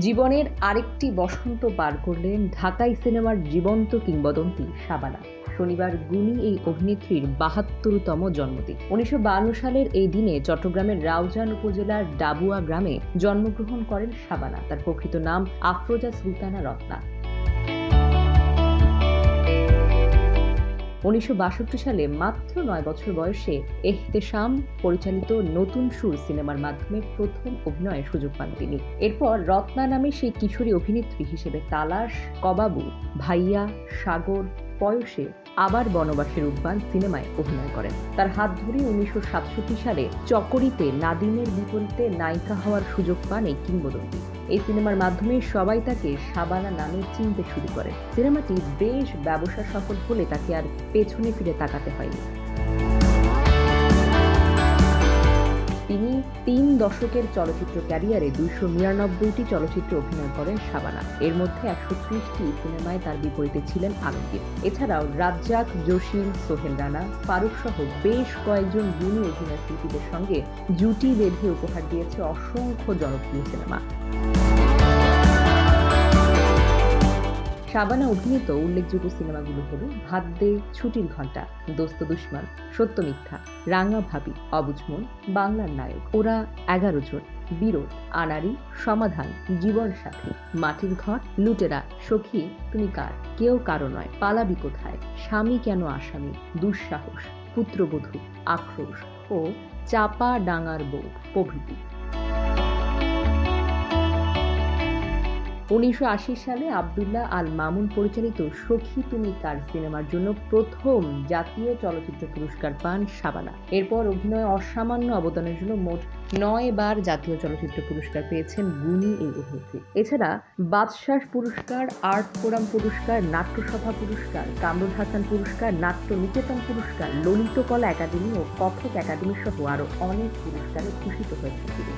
জীবনের আরেকটি বসন্ত পার করলেন ঢাকাই সিনেমার জীবন্ত কিংবদন্তি শাবানা। শনিবার গুণী এই অভিনেত্রীর ৭২তম জন্মদিন। ১৯৫২ সালের এই দিনে চট্টগ্রামের রাউজান উপজেলার ডাবুয়া গ্রামে জন্মগ্রহণ করেন শাবানা। তার প্রকৃত নাম আফরোজা সুলতানা রত্না। ১৯৬২ সালে মাত্র ৯ বছর বয়সে এহতেশাম পরিচালিত নতুন সুর সিনেমার মাধ্যমে প্রথম অভিনয়ের সুযোগ পান তিনি। এরপর রত্না নামে সেই কিশোরী অভিনেত্রী হিসেবে তালাশ, কবাবু, ভাইয়া, সাগর, পয়সে, আবার বনবাসের উদ্যান সিনেমায় অভিনয় করেন। তার হাত ধরে ১৯৬৭ সালে চকরিতে নাদিমের বিপরীতে নায়িকা হওয়ার সুযোগ পান এই কিংবদন্তি। এই সিনেমার মাধ্যমে সবাই তাকে শাবানা নামে চিনতে শুরু করে। সিনেমাটি বেশ ব্যবসা সফল হলে তাকে আর পেছনে ফিরে তাকাতে হয়নি। তিনি ৩ দশকের চলচ্চিত্র ক্যারিয়ারে ২৯৯টি চলচ্চিত্রে অভিনয় করেন শাবানা। এর মধ্যে ১৩০টি সিনেমায় তার বিপরীতে ছিলেন আলমগীর। এছাড়াও রাজ্জাক, জসিম, সোহেল রানা, ফারুক সহ বেশ কয়েকজন গুণী অভিনয় শিল্পীদের সঙ্গে জুটি বেঁধে উপহার দিয়েছে অসংখ্য জনপ্রিয় সিনেমা। শাবানা অভিনীত উল্লেখযোগ্য সিনেমাগুলো হল ভাত দে, ছুটির ঘণ্টা, দোস্ত দুশমন, সত্য মিথ্যা, রাঙা ভাবি, অবুঝ মন, বাংলার নায়ক, ওরা ১১ জন, বিরোধ, আনাড়ি, সমাধান, জীবন সাথী, মাটির ঘর, লুটেরা, সখী তুমি কার, কেউ কারো নয়, পালাবি কোথায়, স্বামী কেন আসামি, দুঃসাহস, পুত্রবধূ, আক্রোশ ও চাপা ডাঙার বউ প্রভৃতি। ১৯৮০ সালে আব্দুল্লাহ আল মামুন পরিচালিত সখী তুমি কার সিনেমার জন্য প্রথম জাতীয় চলচ্চিত্র পুরস্কার পান শাবানা। এরপর অভিনয়ে অসামান্য অবদানের জন্য মোট ৯ বার জাতীয় চলচ্চিত্র পুরস্কার পেয়েছেন গুণী এই অভিনেত্রী। এছাড়া বাদশাহ পুরস্কার, আর্ট ফোরাম পুরস্কার, নাট্যসভা পুরস্কার, কামরুল হাসান পুরস্কার, নাট্য নিকেতন পুরস্কার, ললিতকলা একাডেমি ও কথক একাডেমি সহ আরও অনেক পুরস্কারে ভূষিত হয়েছেন তিনি।